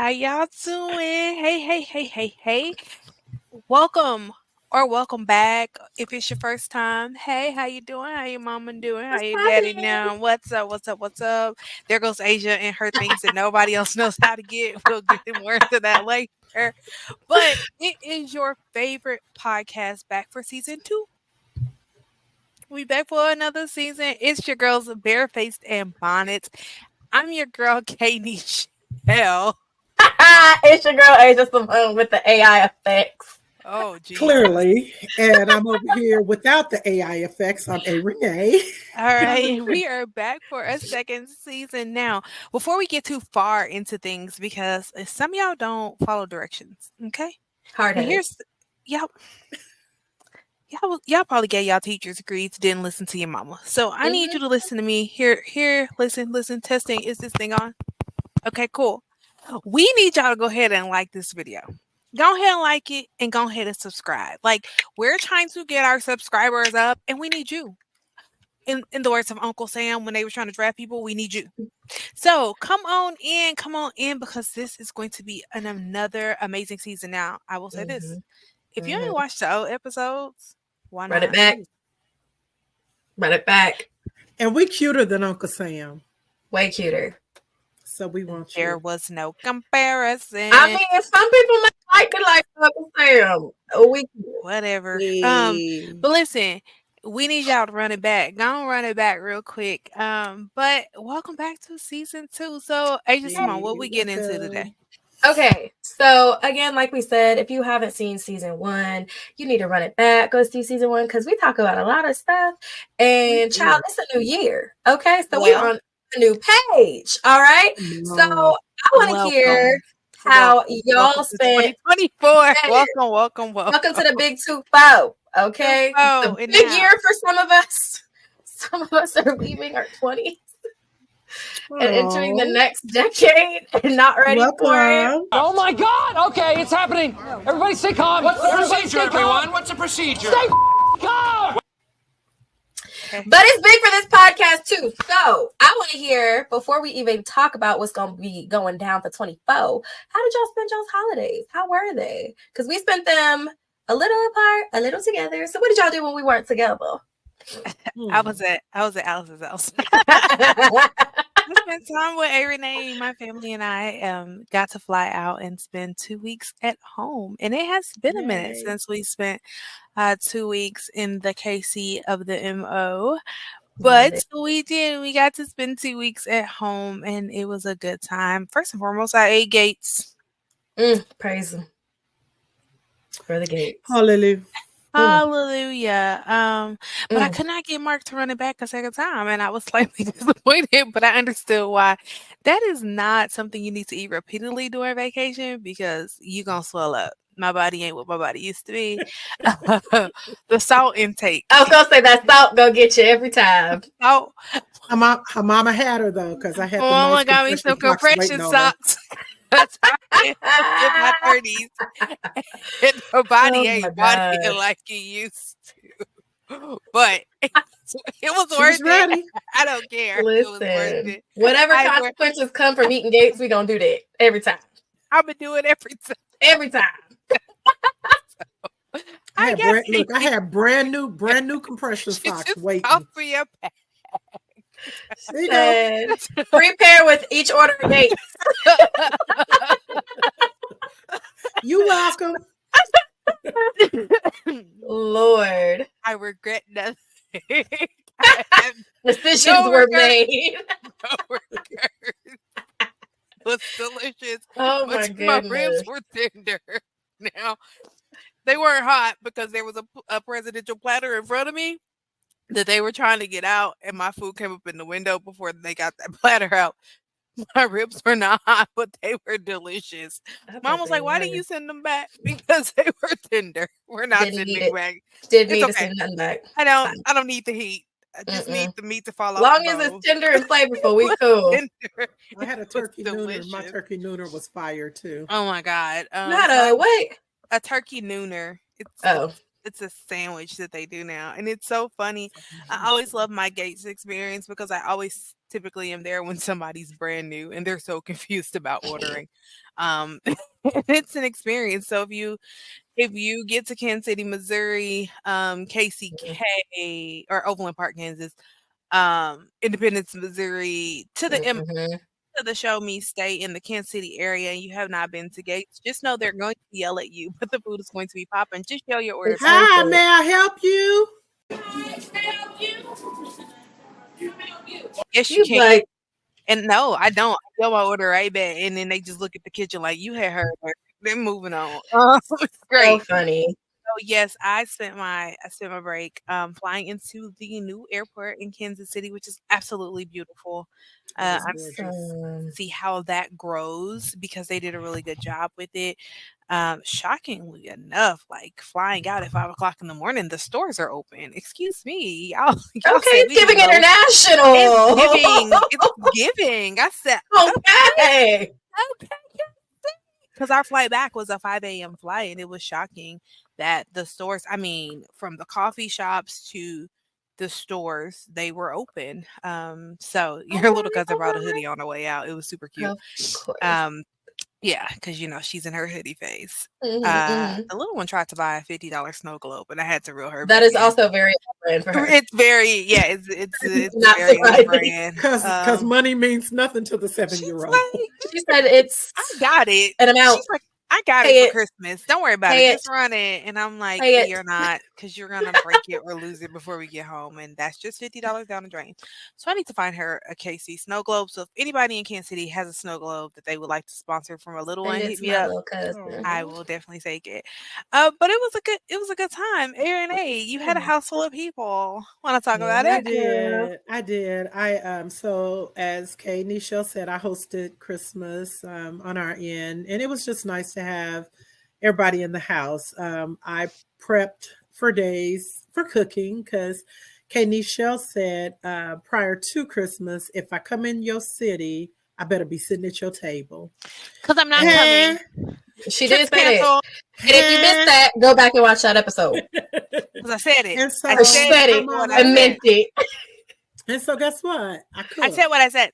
How y'all doing? Hey. Welcome or welcome back. If it's your first time, hey, how you doing? How your mama doing? How What's your daddy happening? doing? What's up? There goes Asia and her things that nobody else knows how to get. We'll get more into that later. But it is your favorite podcast back for season 2. We back for another season. It's your girls Barefaced and Bonnets. I'm your girl Katie Shell. It's your girl Asia Simone with the AI effects. Oh, Jesus. Clearly. And I'm over here without the AI effects. I'm a Renee. All right, we are back for a second season now. Before we get too far into things, because some of y'all don't follow directions, okay? Hard And headed. here's y'all, y'all probably gave y'all teachers degrees, didn't listen to your mama. So I need you to listen to me. Here, listen. Testing, is this thing on? Okay, cool. We need y'all to go ahead and like this video. Go ahead and like it and go ahead and subscribe. Like, we're trying to get our subscribers up, and we need you. In the words of Uncle Sam, when they were trying to draft people, we need you. So come on in, because this is going to be another amazing season. Now, I will say this: if you ain't watched the old episodes, why not? Run it back. Run it back. And we cuter than Uncle Sam. Way cuter. So we want There you. was no comparison. I mean, some people might like it like Uncle Sam. We Whatever. Hey. But listen, we need y'all to run it back. Go on, run it back real quick. But welcome back to season 2. So, Asia Simone, what we getting into today? Okay, so again, like we said, if you haven't seen season 1, you need to run it back. Go see season 1 because we talk about a lot of stuff. And child, it's a new year. Okay, so we're on a new page. All right. So I want to hear how y'all spent 2024. Welcome. Welcome to the big 2-4. Okay, it's a big year for some of us. Some of us are leaving our 20s. And entering the next decade and not ready for it. Oh my God! Okay, it's happening. Everybody stay calm. What's the procedure, everyone? What's the procedure? Stay calm. But it's big for this podcast too. So I want to hear, before we even talk about what's going to be going down for 24, how did y'all spend y'all's holidays? How were they? Because we spent them a little apart, a little together. So what did y'all do when we weren't together? I was at Alice's house. I spent time with Renee. My family and I got to fly out and spend 2 weeks at home. And it has been a minute since we spent 2 weeks in the KC of the MO. But we did. We got to spend 2 weeks at home, and it was a good time. First and foremost, I ate Gates. Praise him for the Gates. Hallelujah. Hallelujah. But I could not get Mark to run it back a second time, and I was slightly disappointed, but I understood why. That is not something you need to eat repeatedly during vacation, because you're going to swell up. My body ain't what my body used to be. The salt intake. I was going to say that salt go get you every time. Oh, Her mama had her, though, because I had the Mama got me some compression socks. That's in my 30s. And her body ain't bodying like it used to. But it was worth it. I don't care. Listen, it was worth it. Whatever consequences come from eating Gates, we're going to do that every time. I'm going to do it every time. Every time. I had brand new compression socks waiting. For your pack. Prepare with each order of Gates. You welcome. Lord. I regret nothing. Decisions were made. It was delicious. Oh my goodness. My ribs were tender. Now, they weren't hot because there was a presidential platter in front of me that they were trying to get out, and my food came up in the window before they got that platter out. My ribs were not hot, but they were delicious. Mom was like, "Why did you send them back?" Because they were tender. We're not sending back. Didn't need to send them back. I don't need the heat. I just need the meat to fall off. Long as it's tender and flavorful, we cool. I had a turkey nooner. My turkey nooner was fire too. Oh my God! Not a what? A turkey nooner. It's a sandwich that they do now, and it's so funny. I always love my Gates experience because I always typically am there when somebody's brand new and they're so confused about ordering. It's an experience. So if you get to Kansas City, Missouri, KCK or Overland Park, Kansas, Independence, Missouri, Mhm. to the show me stay in the Kansas City area and you have not been to Gates, just know they're going to yell at you, but the food is going to be popping. Just yell your order It's back. worth Hi, it. may I help you? Yes, you You can. like And no, I don't. I yell my order right back, and then they just look at the kitchen like you had heard her. They're moving on. It's so great. funny. So yes, I spent my break flying into the new airport in Kansas City, which is absolutely beautiful. It is I'm gorgeous. see how that grows because they did a really good job with it. Shockingly enough, like flying out at 5 o'clock in the morning, the stores are open. Excuse me, y'all. Y'all Okay, said it's we can giving go. international. It's giving. It's giving. I said Okay. okay. Because our flight back was a 5 a.m. flight, and it was shocking that the stores, I mean, from the coffee shops to the stores, they were open. So your little Okay, cousin brought a hoodie on the way out. It was super cute. of course. Um, yeah, because she's in her hoodie phase. Mhm, mhm. The little one tried to buy a $50 snow globe, and I had to reel her That back is in. also very on brand for her. It's very, yeah, it's Not very on surprising. brand. Because money means nothing to the She's 7-year-old. like, She said it's I got it. an amount. She's like, I got it Pay for it. Christmas. Don't worry about it. Pay it. Just run it. And I'm like, Pay it. you're not, because you're gonna break it or lose it before we get home. And that's just $50 down the drain. So I need to find her a KC snow globe. So if anybody in Kansas City has a snow globe that they would like to sponsor from a little one, Send it hit to me my up. little cousin. I will definitely take it. But it was a good time. Aaron, hey, you had a house full of people. Want to talk about I Yeah, it? girl. did. I did. So as Kay Nichelle said, I hosted Christmas on our end, and it was just nice to have everybody in the house. I prepped for days for cooking because Kay Nichelle said prior to Christmas, if I come in your city, I better be sitting at your table. Because I'm not Hey, coming. She Trip's did say it. canceled. And if you missed hey. that, go back and watch that episode. Because I said it. And I Because so she said said it I'm what on I and over. said. meant it. And so guess what? I I cooked. said what I said.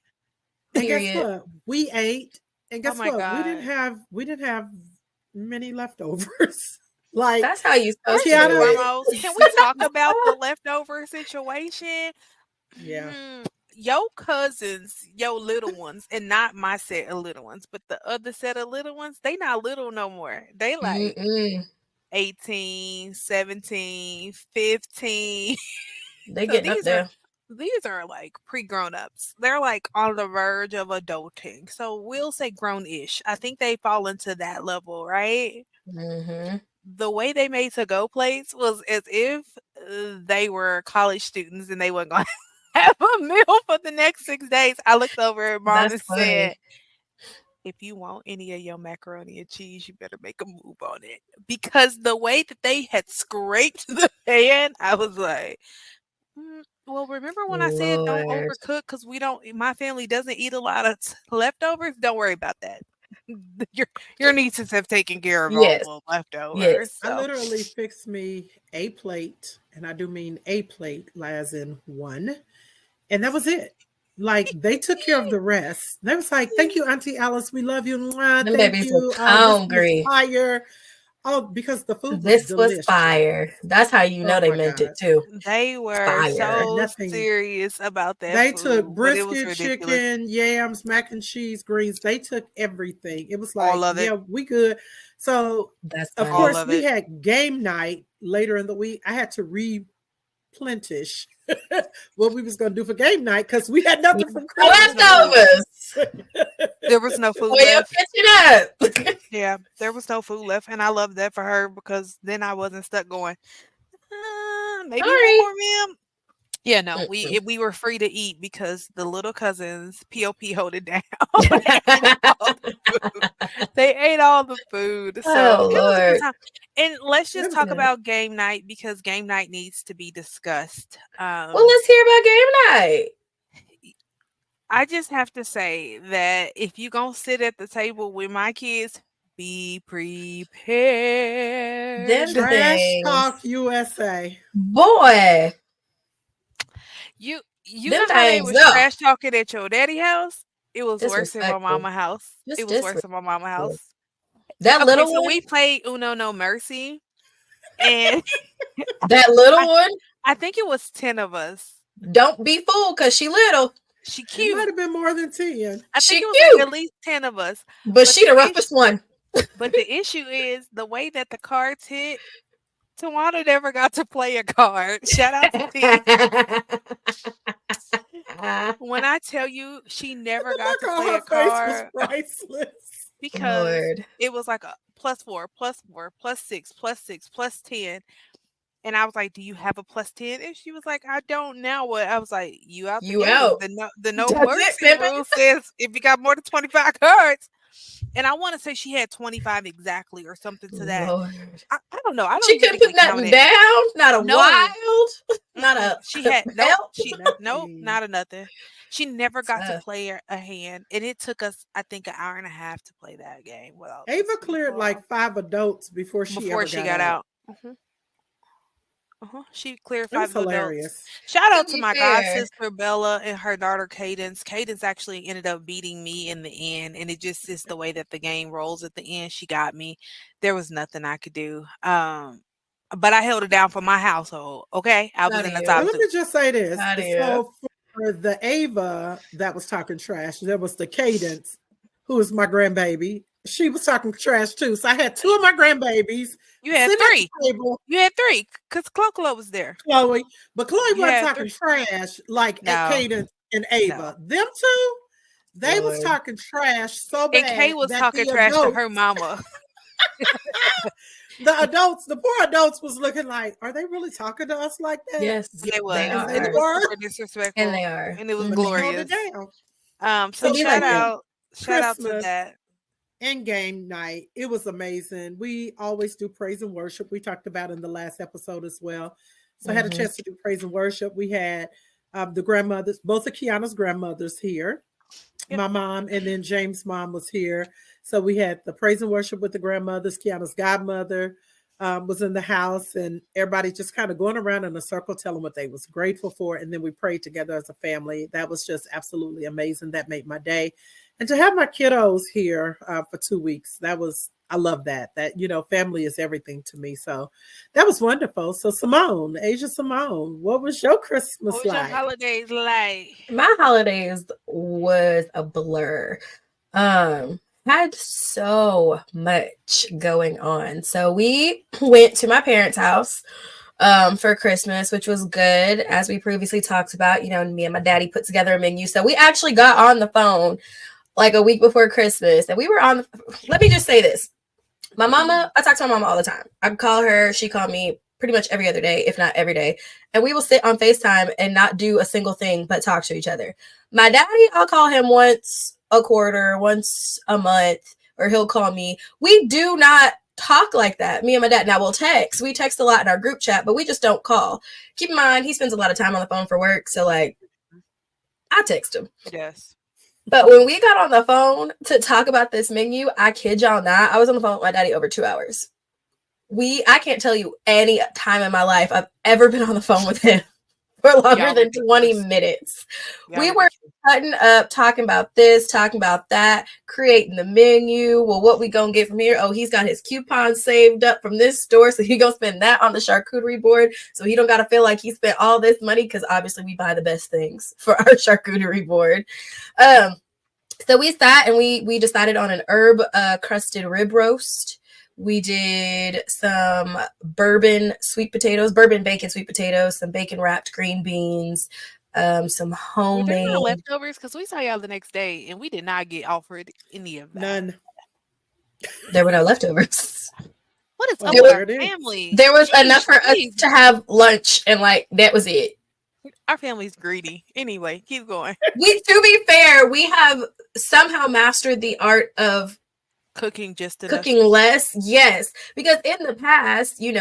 And guess Period. what? We ate. And Oh guess my what? We God. didn't have many leftovers. Like That's how you supposed First to and do Kiana, it. foremost, can we talk about the leftover situation? yeah. Your cousins, your little ones, and not my set of little ones, but the other set of little ones, they not little no more. They like Mm-mm. 18, 17, 15. They So getting up there. these are like pre-grown ups. They're like on the verge of adulting. So we'll say grown-ish. I think they fall into that level, right? Mm-hmm. The way they made to-go plates was as if they were college students and they weren't going to have a meal for the next 6 days. I looked over at mom That's and funny. said, if you want any of your macaroni and cheese, you better make a move on it. Because the way that they had scraped the pan, I was like, well, remember when I said don't Lord. overcook because my family doesn't eat a lot of leftovers? Don't worry about that. Your nieces have taken care of all Yes. the leftovers. Yes. I So literally fixed me a plate, and I do mean a plate, as in one, and that was it. Like they took care of the rest. They was like, "Thank you, Auntie Alice. We love you. Mwah, Them thank babies was you. Oh, this was hungry. fire. Oh, because the food was This was delicious. fire. That's how you know Oh they my meant it God. too. they were Fire. so Nothing. serious about that They took food, but it was brisket, ridiculous. chicken, yams, mac and cheese, greens. They took everything. It was All like, of it. yeah, we good. So, That's of funny. All course, of we it. had game night later in the week. I had to replenish what we was going to do for game night because we had nothing from There was Christmas. no food. Leftovers. There was no food Boy, your left. kitchen up. Yeah, there was no food left, and I love that for her because then I wasn't stuck going. Maybe one Sorry. more meal. Yeah, no, Mm-mm. we were free to eat because the little cousins pop hold it down. They ate all the food, so Oh it was a good Lord. time. And let's It just was talk good. about game night because game night needs to be discussed. Well, let's hear about game night. I just have to say that if you gonna sit at the table with my kids, be prepared. Them Trash things. Talk USA. Boy. You Them know how they things, was no. trash talking at your daddy house? It was worse in my Disrespectful. mama house. Just It was worse in my mama disrespectful. house. That Okay, little so one, we played Uno No Mercy, and that little I one, I think it was 10 of us. don't be fooled because she little. She It might cute. have been more than 10. I think She it was like at cute, least 10 of us. but But she the the issue, roughest one. but the issue is the way that the cards hit. Tawana never got to play a card. Shout out to T. When I tell you she never The got to look on play her a face was card priceless. because Lord. it was like a +4, +4, +6, +6, +10. And I was like, "Do you have a +10?" And she was like, "I don't now." What? I was like, "You out the You game. out. The no That's it, mercy baby. rule says if you got more than 25 cards." And I want to say she had 25 exactly or something to that. Lord. I don't know. I don't She even couldn't think put we nothing counted. down. Not a No. wild. Not a She had help. nope, Nothing. not a nothing. She never got to Tough. play a hand, and it took us, I think, an hour and a half to play that game without those Ava cleared people like 5 adults before she before ever she got got out. out. She cleared It was 5 adults. hilarious. Shout To out to be my god fair, sister Bella and her daughter Cadence. Cadence actually ended up beating me in the end, and it just is the way that the game rolls at the end. She got me. There was nothing I could do. But I held it down for my household. Okay, I was proud in of the Well, top you. let 2. me just say this. Proud of you. So for the Ava that was talking trash, there was the Cadence, who is my grandbaby. She was talking trash too. So I had 2 of my grandbabies You had sitting at 3. the table, You had 3 because Clo was there. Chloe, but Chloe You wasn't had talking 3. trash like at No, Cadence and no. Ava. Them two, they was Lord. talking trash so And Kay bad was that talking trash to her mama. the poor adults was looking like, are they really talking to us like that? Yes, They they was. And they And it are. was were, super And disrespectful. they are. And it was but they Mhm. held it glorious. down. So It So be like shout that. out to Christmas that. and game night, it was amazing. We always do praise and worship. We talked about in the last episode as well. So I had a Mhm. chance to do praise and worship. We had the grandmothers, both of Kiana's grandmothers here. Yep. My mom and then James' mom was here. So we had the praise and worship with the grandmothers. Kiana's godmother was in the house, and everybody just kind of going around in a circle telling what they was grateful for. And then we prayed together as a family. That was just absolutely amazing. That made my day. And to have my kiddos here for 2 weeks, I love that. Family is everything to me. So that was wonderful. So Asia Simone, what was your Christmas What was your like? holidays like? My holidays was a blur. Had so much going on. So we went to my parents' house for Christmas, which was good. As we previously talked about, me and my daddy put together a menu. So we actually got on the phone like a week before Christmas. And we were let me just say this. My mama, I talk to my mama all the time. I call her, she called me pretty much every other day, if not every day. And we will sit on FaceTime and not do a single thing but talk to each other. My daddy, I'll call him once a quarter, once a month, or he'll call me. We do not talk like that. Me and my dad. Now we'll text. We text a lot in our group chat, but we just don't call. Keep in mind, he spends a lot of time on the phone for work. So I text him. Yes. But when we got on the phone to talk about this menu, I kid y'all not, I was on the phone with my daddy over 2 hours. I can't tell you any time in my life I've ever been on the phone with him for longer than 20 minutes. We were cutting up, talking about this, talking about that, creating the menu. Well, what we gonna get from here? Oh, he's got his coupons saved up from this store, so he gonna spend that on the charcuterie board, so he don't gotta feel like he spent all this money, because obviously we buy the best things for our charcuterie board. So we sat and we decided on an herb crusted rib roast. We did some bourbon bacon sweet potatoes, some bacon wrapped green beans, some Were there no homemade. leftovers? Because we saw y'all the next day and we did not get offered any of that. None. There were no leftovers. What is Well, up there with there our it is. family? There was Jeez, enough for us jeez. to have lunch, and that was it. Our family's greedy. Anyway, keep going. To be fair, we have somehow mastered the art of Cooking just enough. cooking less. Yes, because in the past, Daddy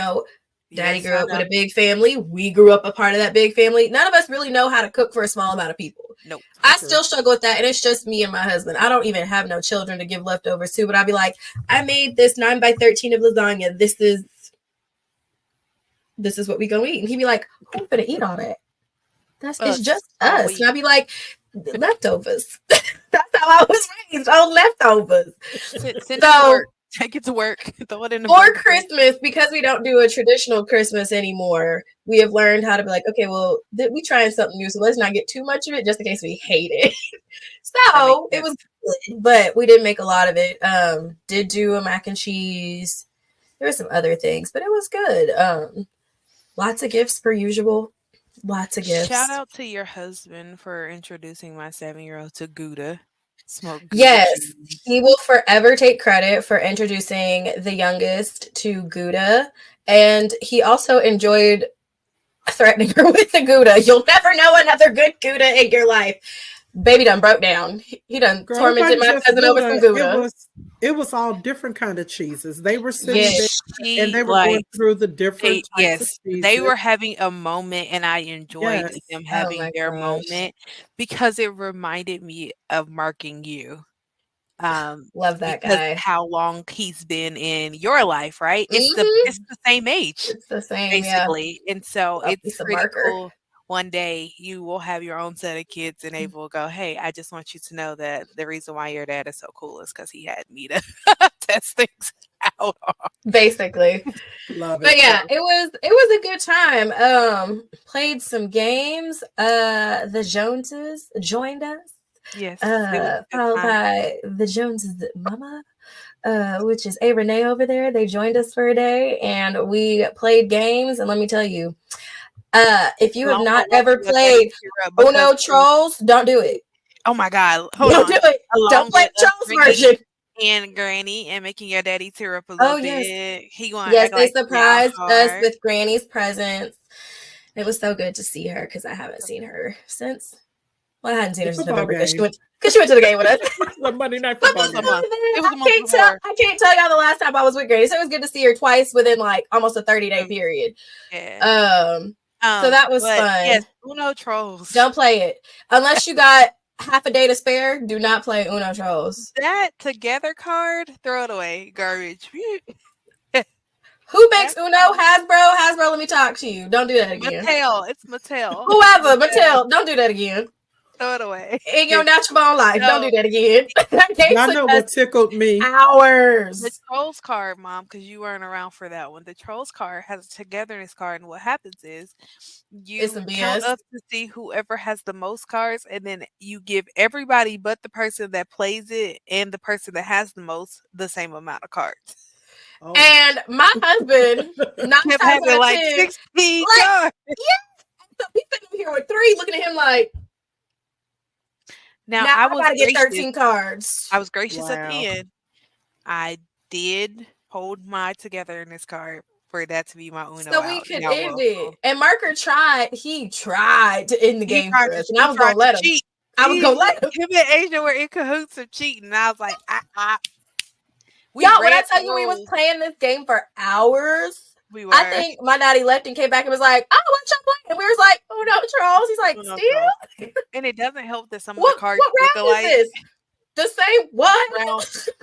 Yes, grew I up with know. a big family. We grew up a part of that big family. None of us really know how to cook for a small amount of people. Nope. I still struggle with that, and it's just me and my husband. I don't even have no children to give leftovers to, but I'll be like, I made this 9x13 of lasagna. This is what we gonna eat. And he'd be like, who's gonna eat all that? It's just us. we. And I'd be like, leftovers. That's how I was raised on leftovers. Send it to So work. Take it to work. Throw it in the for freezer. Christmas, because we don't do a traditional Christmas anymore, we have learned how to be like, okay, well, we trying something new, so let's not get too much of it just in case we hate it. So it was good, but we didn't make a lot of it. Did do a mac and cheese. There were some other things, but it was good. Lots of gifts per usual. Lots of gifts. Shout out to your husband for introducing my 7-year-old to Gouda. Smoke Gouda Yes, cheese. he will forever take credit for introducing the youngest to Gouda, and he also enjoyed threatening her with the Gouda. You'll never know another good Gouda in your life. Baby done broke down. He done tormented my cousin over some Gouda. It was all different kind of cheeses. They were sitting Yes. there and they were going through the different types of cheeses. They were having a moment, and I enjoyed them having their gosh. moment because it reminded me of marking you. Love that because guy. how long he's been in your life, right? It's the same age. It's the same, basically. And so it's a pretty marker. cool. One day you will have your own set of kids, and they will go, "Hey, I just want you to know that the reason why your dad is so cool is because he had me to test things out on." Basically. Love it. But yeah, it was a good time. Played some games. The Joneses joined us. Yes. Followed by the Joneses mama, which is A Renee over there. They joined us for a day and we played games. And let me tell you, if you have not ever played Uno Trolls, don't do it. Oh my God. Don't do it. Don't play Trolls version. And Granny and making your daddy tear up a little bit. He going they surprised us with Granny's presents. It was so good to see her because I haven't seen her since. Well, I hadn't seen her since November because she went to the game with us. The Monday night football game. I can't tell y'all the last time I was with Granny. So it was good to see her twice within like almost a 30-day period. Yeah. So that was fun. Yes, Uno Trolls. Don't play it unless you got half a day to spare. Do not play Uno Trolls. That together card, throw it away, garbage. Who makes Uno? Hasbro, let me talk to you. Don't do that again. Mattel. It's Mattel. Whoever, Mattel. Don't do that again. Throw it away. In your natural born life. No. Don't do that again. I know what tickled me. Hours. The Trolls card, Mom, because you weren't around for that one. The Trolls card has a togetherness card, and what happens is you count up to see whoever has the most cards, and then you give everybody but the person that plays it and the person that has the most the same amount of cards. Oh. And my husband kept having like 16 cards. Yeah. So he's sitting here with 3 looking at him like, now I gotta get 13 cards. I was gracious at the end. I did hold my togetherness card for that to be my Uno. So we could end it. And Marker tried to end the game for us. And I was gonna let him. Cheat. I was gonna let him. Him and Asia were in cahoots of cheating. And I was like, when I tell you we was playing this game for hours. We were. I think my daddy left and came back and was like, "Oh, what y'all playing?" And we was like, "Oh no, Trolls." He's like, "Still?" And it doesn't help that some of the cards look alike. Is this? The same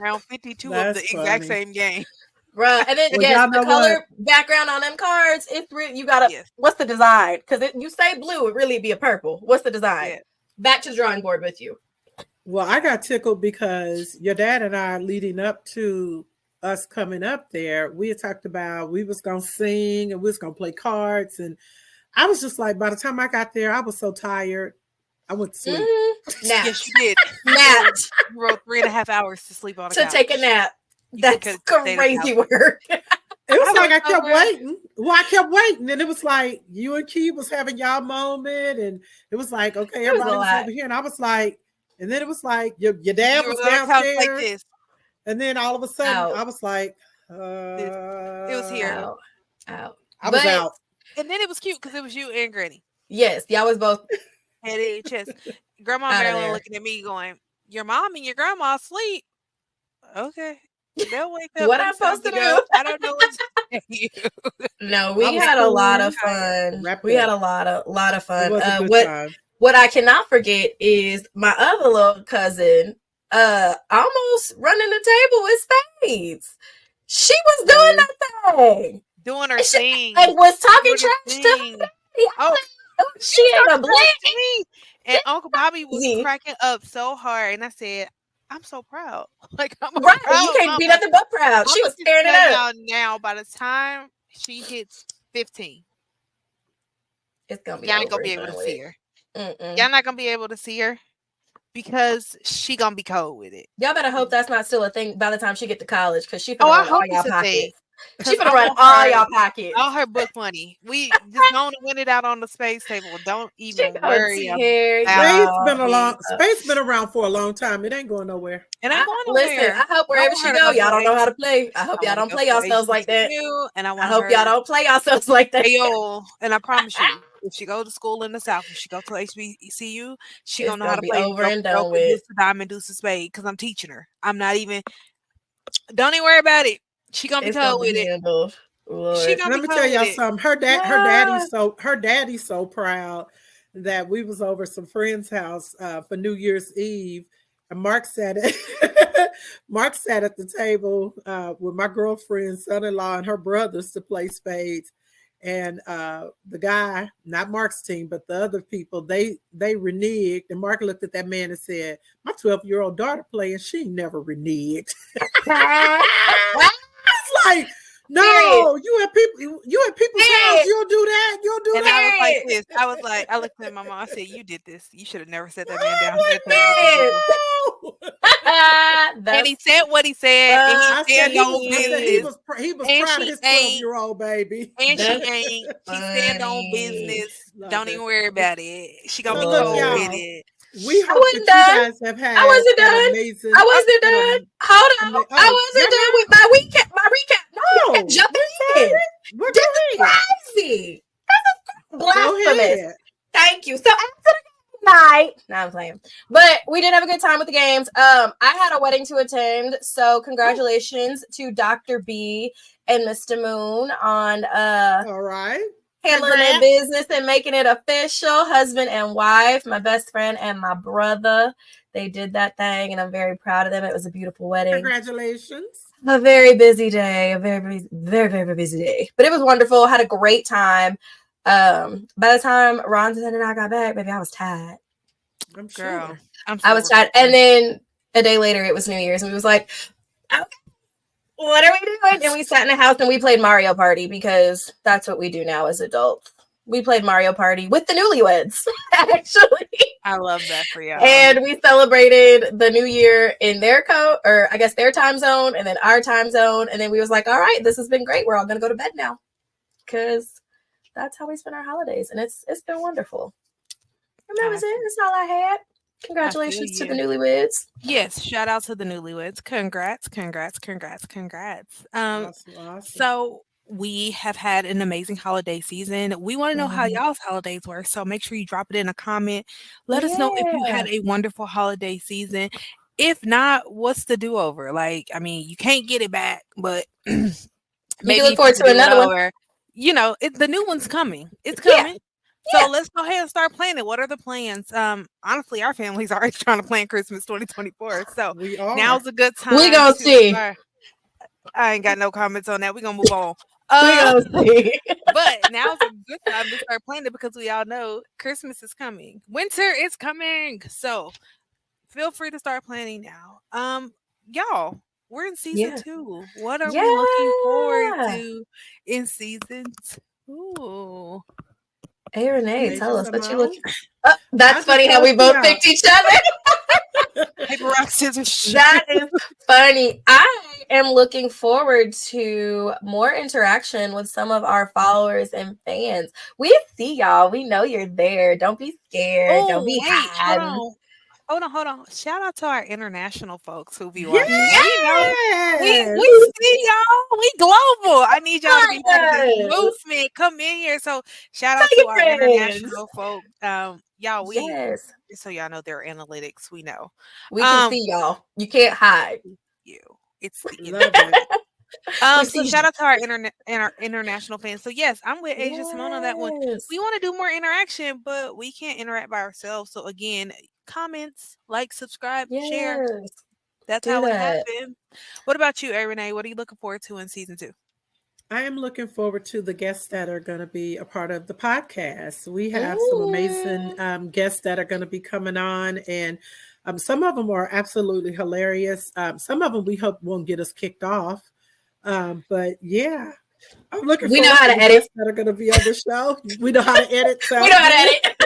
round 52 of the exact same game. Right. And then the color background on them cards, it's you gotta what's the design? Because you say blue, it really be a purple. What's the design? Yeah. Back to the drawing board with you. Well, I got tickled because your dad and I, leading up to us coming up there, we had talked about we was gonna sing and we was gonna play cards, and I was just like, by the time I got there, I was so tired. I went to sleep. Mm-hmm. Yes, you did. Napped. You wrote 3.5 hours to sleep on a couch. Take a nap. That's crazy work. It was like I kept waiting. Well, I kept waiting, and it was like you and Key was having y'all moment, and it was like, okay, everybody was over here, and I was like, and then it was like your dad was downstairs, like this. And then all of a sudden, I was like, it was here. Out. I was out. And then it was cute because it was you and Granny. Yes, y'all was both head in chest. Grandma Marilyn looking at me going, "Your mom and your grandma asleep." Okay. They'll wake up. What I'm supposed to do? I don't know what to tell you. No, we had a lot of fun. We had a lot of fun. What I cannot forget is my other little cousin almost running the table with spades. She was doing that thing. Doing her thing. And was talking trash to me. She ain't a blink. Me. And Uncle Bobby was cracking up so hard, and I said, "I'm so proud. Like I'm a Right, proud you can't be mama." nothing but proud. She I'm was just tearing it telling up. y'all now. By the time she hits 15, It's gonna be y'all ain't over gonna be and able to done with. see her. Mm-mm. Y'all not gonna be able to see her because she gonna be cold with it. Y'all better hope that's not still a thing by the time she get to college, because she Oh, finna I run all hope y'all it's a thing. pockets. She Cause finna I run want all her, y'all pockets. all her book money. We just gonna win it out on the space table. Don't She even gonna worry tear about y'all. Space been around for a long time. It ain't going nowhere. it. Ain't going Listen, nowhere. I hope I wherever want she her to go, go y'all to don't know how to play. I hope I y'all want to don't go play to yourselves like that. HBCU, and I I want hope y'all her. don't play yourselves like that. Hey yo, and I promise you, if she go to school in the South, if she go to HBCU, she It's gonna know how gonna to be play over and done Joker, with. Deuce, Diamond, Deuce, Spade. Because I'm teaching her. I'm not even. Don't even worry about it. She gonna be It's gonna cold with be it. handled. She Lord. gonna Let be me tell cold with y'all it. something. Ah, Her daddy's so proud that we was over some friend's house for New Year's Eve, and Mark sat at the table with my girlfriend's son-in-law and her brothers to play spades. And the guy, not Mark's team, but the other people, they reneged. And Mark looked at that man and said, "My 12-year-old daughter playing, she never reneged." It's like, no, period. you at people's house, Period. you'll do that, you'll do And I was that. like Period. this. I was like, I looked at my mom. I said, "You did this. You should have never set that man down at that table with them Period. people." No. And he That's said what he said, and he stand on I said he business. was And proud of she his ain't. 12-year-old baby. And she that's ain't. She stand on funny. business. Love Don't even it. worry about it. She gonna So be look, cold Lord. with y'all, it. we I hope wasn't that you done. guys have I had wasn't an done. I amazing wasn't done. Hold on. I oh, wasn't you're done not. with my recap. My recap. No, y'all Oh, can jump I'm in. sorry. Well, This go is ahead. crazy. Go Blasphemous. ahead. Thank you. So after the night, no, I'm playing. But we did have a good time with the games. I had a wedding to attend, so congratulations to Dr. B and Mr. Moon on All right. handling their Congrats. business and making it official. Husband and wife, my best friend and my brother. They did that thing, and I'm very proud of them. It was a beautiful wedding. Congratulations. A very busy day, a very, very, very busy day. But it was wonderful. Had a great time. By the time Ron and I got back, baby, I was tired. I'm Girl, sure. I was tired. And then a day later, it was New Year's, and we was like, okay, what are we doing? And we sat in the house and we played Mario Party, because that's what we do now as adults. We played Mario Party with the newlyweds, actually. I love that for y'all. And we celebrated the new year in their or I guess their time zone, and then our time zone. And then we was like, all right, this has been great. We're all going to go to bed now, because that's how we spend our holidays. And it's been wonderful. And that was it. That's all I had. Congratulations to the newlyweds. Yes, shout out to the newlyweds. Congrats, congrats, congrats, congrats. Awesome. So we have had an amazing holiday season. We want to know how y'all's holidays were. So make sure you drop it in a comment. Let us know if you had a wonderful holiday season. If not, what's the do-over? Like, I mean, you can't get it back, but You maybe can look forward to another one. You know, the new one's coming. It's Yeah. coming. So let's go ahead and start planning. What are the plans? Honestly, our family's already trying to plan Christmas 2024. So We are. now's a good time. We gonna see. I ain't got no comments on that. We're gonna move on. We gonna see. But now's a good time to start planning, because we all know Christmas is coming. Winter is coming. So feel free to start planning now. Y'all, we're in season 2. What are we looking forward to in season 2? Hey Renee, tell us what you looking. That's I funny just how we helped both you picked each other. Paper, rock, scissors, shoot. That is funny. I am looking forward to more interaction with some of our followers and fans. We see y'all. We know you're there. Don't be scared. Don't be hiding. Hold on. Shout out to our international folks who be watching. Yes. We know we see y'all. We global. I need y'all to be part of this movement. Come in here. So shout out to our international folks. Y'all, so y'all know their analytics. We know. We can see y'all. You can't hide. You. It's the Love it. So shout out to our international fans. So yes, I'm with Asia Simone on that one. We want to do more interaction, but we can't interact by ourselves. So again, comments, like, subscribe, share. That's how it happened. What about you, Renee? What are you looking forward to in season 2? I am looking forward to the guests that are going to be a part of the podcast. We have some amazing Ooh. guests that are going to be coming on, and some of them are absolutely hilarious. Some of them we hope won't get us kicked off. But yeah, I'm looking We know forward how to to the edit. guests that are going to be on the show. We know how to edit. We Sounds know how to good. edit.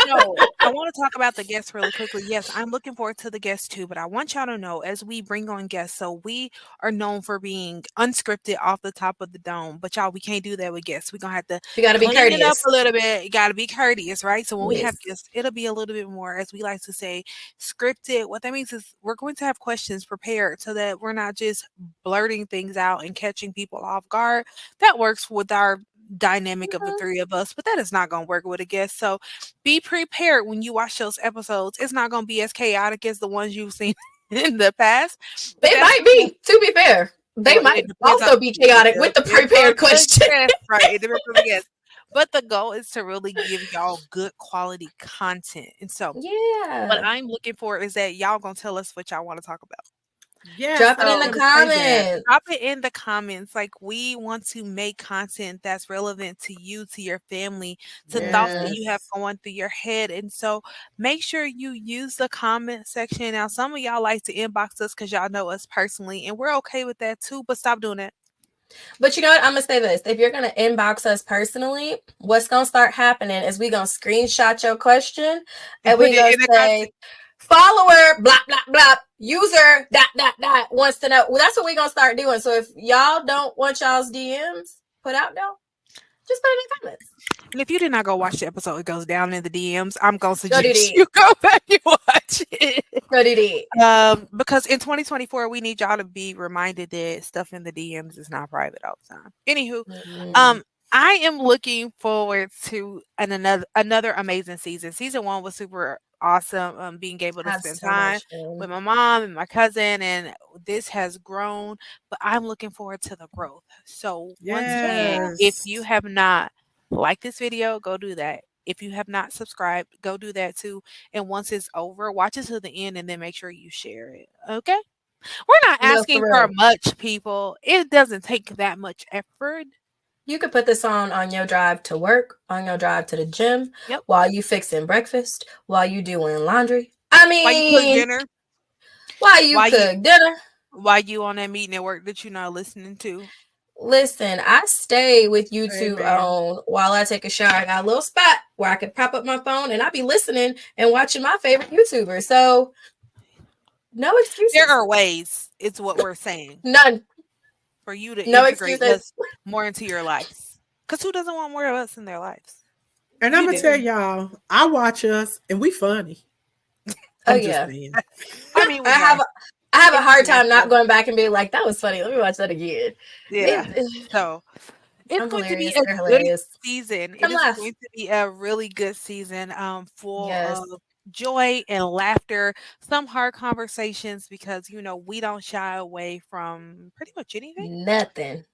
No, I want to talk about the guests really quickly. Yes, I'm looking forward to the guests too, but I want y'all to know as we bring on guests, so we are known for being unscripted off the top of the dome, but y'all, we can't do that with guests. We're gonna have to We got to be clean it up courteous. a little bit. You got to be courteous, right? So when we have Yes. guests, it'll be a little bit more, as we like to say, scripted. What that means is we're going to have questions prepared so that we're not just blurting things out and catching people off guard. That works with our dynamic of the Mhm. three of us, but that is not going to work with a guest. So be prepared when you watch those episodes. It's not going to be as chaotic as the ones you've seen in the past. But They that's might be, to be fair. They well, might it depends on also be chaotic with the depends on prepared the question. guest, right? It depends on the guest. But the goal is to really give y'all good quality content. And so what Yeah. I'm looking for is that y'all gonna tell us what y'all want to talk about. Yes, Drop I it was in So the going to say that. comments. drop it in the comments. Like we want to make content that's relevant to you, to your family, to thoughts that Yes. you have Yes. going through your head. And so make sure you use the comment section. Now, some of y'all like to inbox us because y'all know us personally, and we're okay with that too. But stop doing that. But you know what? I'm going to say this. If you're going to inbox us personally, what's going to start happening is we're going to screenshot your question And and put we're it going in to the say, content. follower, blah, blah, blah, user, dot, dot, dot, wants to know. Well, that's what we're going to start doing. So if y'all don't want y'all's DMs put out though, just put it in the comments. And if you did not go watch the episode, it goes down in the DMs. I'm gonna Go do suggest that. you go back and watch it. Go do that. Because in 2024, we need y'all to be reminded that stuff in the DMs is not private all the time. Anywho, Mm-hmm. um, I am looking forward to another amazing season. Season one was super awesome. Being able to Have spend so time much fun. with my mom and my cousin, and this has grown. But I'm looking forward to the growth. So once again, Yeah. if you Yes. have not liked this video, go do that. If you have not subscribed, go do that too. And once it's over, watch it to the end and then make sure you share it. Okay? We're not No, for asking for real. much, people. It doesn't take that much effort. You could put this on your drive to work, on your drive to the gym, Yep. while you fixing breakfast, while you doing laundry. I While you cook mean, dinner, while you while you cook dinner. while you on that meeting at work that you're not listening to. Listen, I stay with YouTube Amen. on while I take a shower. I got a little spot where I can prop up my phone and I be listening and watching my favorite YouTuber. So no There excuses. are ways, it's what we're saying, None. for you to No integrate excuses. us more into your lives. Because who doesn't want more of us in their lives? And I'm You going to do. tell y'all, I watch us and we funny. Oh I'm just yeah. saying. I mean, I we have are. a, I have a It's hard time not natural. going back and being like, that was funny. Let me watch that again. Yeah. It- So it's I'm going to be hilarious. a They're good hilarious. season. It Come is laugh. going to be a really good season, full Yes. of joy and laughter, some hard conversations because we don't shy away from pretty much anything. Nothing.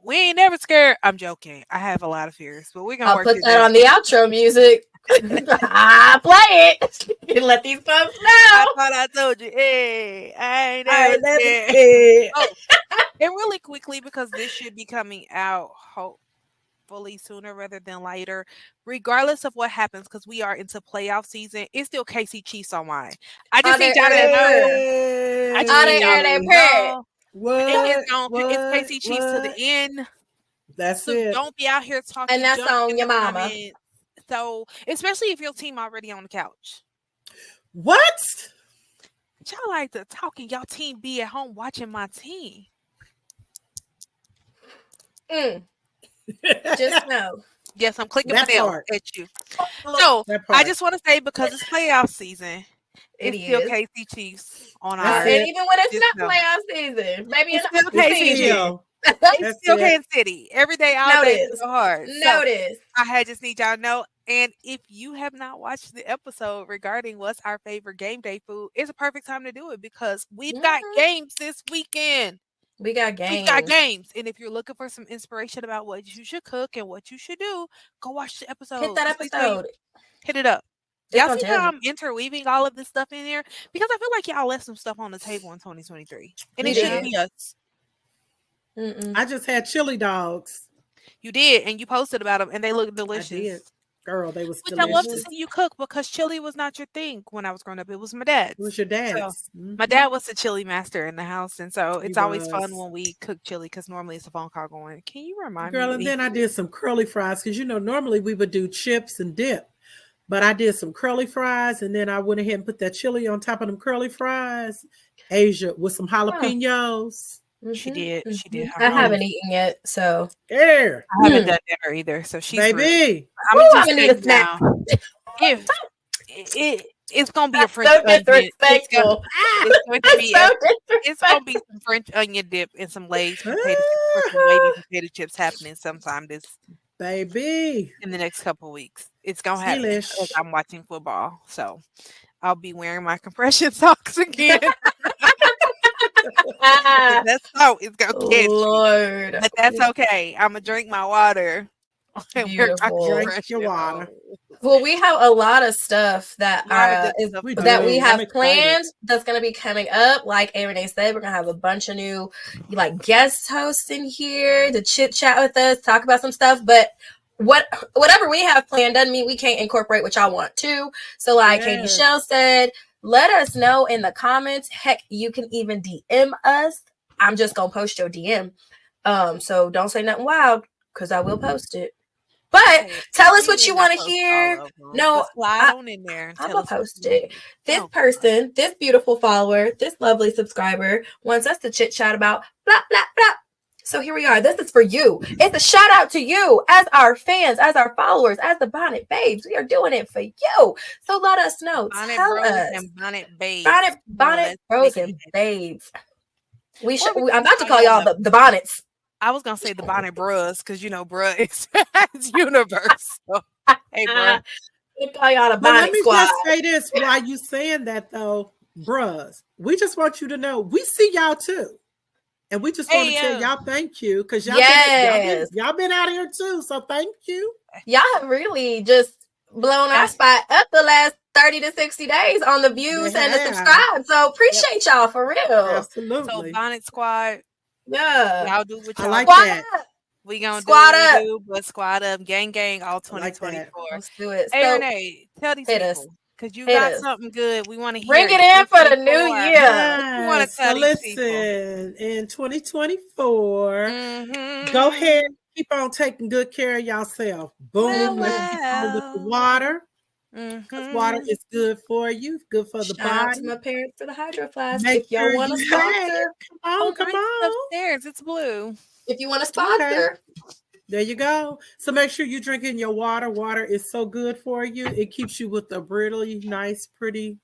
We ain't never scared. I'm joking. I have a lot of fears, but we're gonna I'll work put through that that. on the outro music. I play it. And let these folks I know. thought I told you. Hey, I ain't I never ain't never scared. scared. Oh, and really quickly because this should be coming out hopefully sooner rather than later, regardless of what happens, because we are into playoff season. It's still KC Chiefs on mine. I All just they need y'all earn to they know. prayer. I just All need they y'all earn to they Hey, prayer. know what? it's What? KC Chiefs to the What? end. That's So it. don't be out here And talking that's junk on in your the mama. comments. So especially if your team already on the couch. What? Y'all like to talk and y'all team be at home watching my team. Just know. Yes, I'm clicking my That nails part. at you. So That I part. just want to say because it's playoff season, It it's still is. KC Chiefs on That's ours. And it. even when it's Just not know. playoff season, maybe It's in still the off It's KC Chiefs. season. still. It's That's still it. Kansas City. Every day, all day, we Notice. go hard. So Notice. just need y'all to know. And if you have not watched the episode regarding what's our favorite game day food, it's a perfect time to do it because we've got Mhm. games this weekend. We got We've got games. games. And if you're looking for some inspiration about what you should cook and what you should do, go watch the Hit episode. that Because let me tell you, episode. hit it up. It's Y'all gonna see tell how you. I'm interweaving all of this stuff in there? Because I feel like y'all left some stuff on the table in 2023. And We it shouldn't did. be us. I just had chili dogs. You did, and you posted about them, and they look delicious. I did. Girl, they was Which delicious. I love to see you cook because chili was not your thing when I was growing up. It was my dad's. It was your dad's. So, my dad was the chili master in the house, and so it's always was. fun when we cook chili because normally it's a phone call going, "Can you remind me?" Girl, and then I did some curly fries because normally we would do chips and dip, but I did some curly fries, and then I went ahead and put that chili on top of them curly fries. Asia with some jalapenos. She did. She did. I haven't eaten yet, so yeah. I haven't done dinner either. So she's baby. I'm just gonna need a snack. If it's gonna be a French onion, it's gonna be some French onion dip and some Lay's potato chips, some wavy potato chips happening sometime in the next couple of weeks. It's gonna happen because I'm watching football, so I'll be wearing my compression socks again. That's how it's gonna catch me. But that's okay. I'm gonna drink my water. Beautiful. Drink your water. Well, we have a lot of stuff that we have planned that's going to be coming up. Like Renee said, we're going to have a bunch of new guest hosts in here to chit chat with us, talk about some stuff. But whatever we have planned doesn't mean we can't incorporate what y'all want too. So Katie Shell said, let us know in the comments. Heck, you can even DM us. I'm just going to post your DM. So don't say nothing wild because I will post it. But tell us what you want to hear. No, slide on in there. I'm going to post it. This person, this beautiful follower, this lovely subscriber wants us to chit chat about blah, blah, blah. So here we are. This is for you. It's a shout out to you as our fans, as our followers, as the Bonnet Babes. We are doing it for you. So let us know. Tell us. And Bonnet Babes. Bonnet Bros and Babes. I'm about to call y'all the Bonnets. I was gonna say the Bonnet Bros because bruh is universe. So, hey, bruh. Call y'all the Bonnet Let me Squad. just say this while you saying that though, bruhs. We just want you to know we see y'all too, and we just want to tell y'all thank you because y'all been out here too. So thank you. Y'all have really just blown our spot up the last 30 to 60 days on the views and the subscribe. So appreciate y'all for real. Absolutely. So Bonnet Squad. Yeah, y'all do what y'all like that. We gonna squad do up. We do, but squad up, gang, all 2024. Let's do it. Hey, Renee, tell these people because you got something good. We want to hear. Bring it in for the new year. Yes. We want to tell these people. In 2024, go ahead, keep on taking good care of yourself. Boom, with the water. Because water is good for you, good for the body. Shout out to my parents for the Hydro Flask. If y'all want to sponsor, come on. Upstairs, it's blue. If you want to sponsor, there you go. So make sure you're drinking your water. Water is so good for you. It keeps you with a really nice, pretty,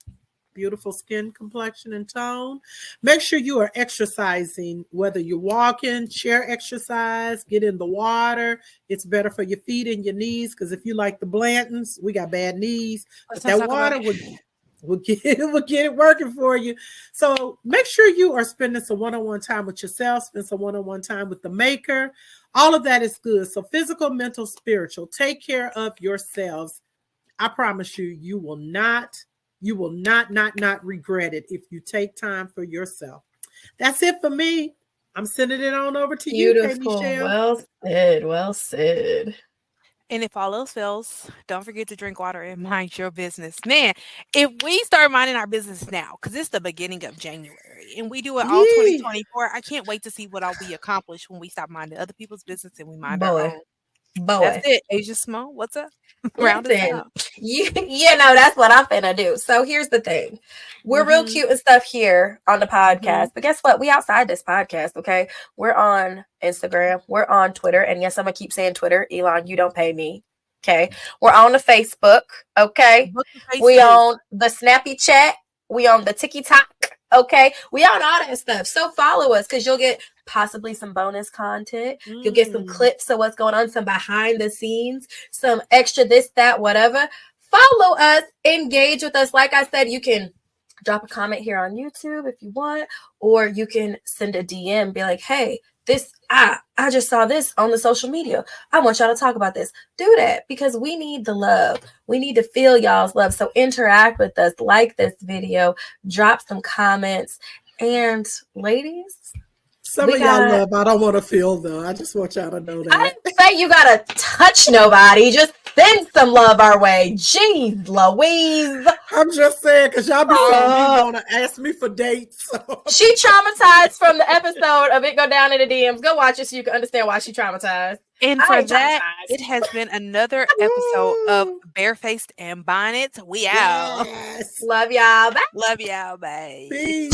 beautiful skin complexion and tone. Make sure you are exercising, whether you're walking, chair exercise, get in the water. It's better for your feet and your knees because if you like the Blantons, we got bad knees. But that water will get it working for you. So make sure you are spending some one-on-one time with yourself, spend some one-on-one time with the maker. All of that is good. So physical, mental, spiritual. Take care of yourselves. I promise you, you will not regret it if you take time for yourself. That's it for me. I'm sending it on over to you, Michelle. Well said. And if all else fails, don't forget to drink water and mind your business. Man, if we start minding our business now, because it's the beginning of January, and we do it all 2024, I can't wait to see what all we accomplish when we stop minding other people's business and we mind our own. That's it. Asia Small, what's up? Round it up. That's what I'm finna do. So here's the thing. We're real cute and stuff here on the podcast. But guess what? We outside this podcast, okay? We're on Instagram. We're on Twitter. And yes, I'm going to keep saying Twitter. Elon, you don't pay me. Okay? We're on the Facebook. Okay? We on the Snappy Chat. We on the TikTok. Okay? We on all that stuff. So follow us because you'll get possibly some bonus content. You'll get some clips of what's going on, some behind the scenes, some extra this, that, whatever. Follow us, engage with us. Like I said, you can drop a comment here on YouTube if you want, or you can send a DM, be like, hey, I just saw this on the social media. I want y'all to talk about this. Do that because we need the love. We need to feel y'all's love. So interact with us, like this video, drop some comments, and ladies, Some of y'all love, I don't want to feel though. I just want y'all to know that. I didn't say you gotta touch nobody. Just send some love our way. Jeez Louise. I'm just saying, because y'all be want to ask me for dates. So. She traumatized from the episode of It Go Down in the DMs. Go watch it so you can understand why she traumatized. And for that, it has been another episode of Barefaced and Bonnets. We out. Yes. Love y'all. Bye. Love y'all. Bye. Peace.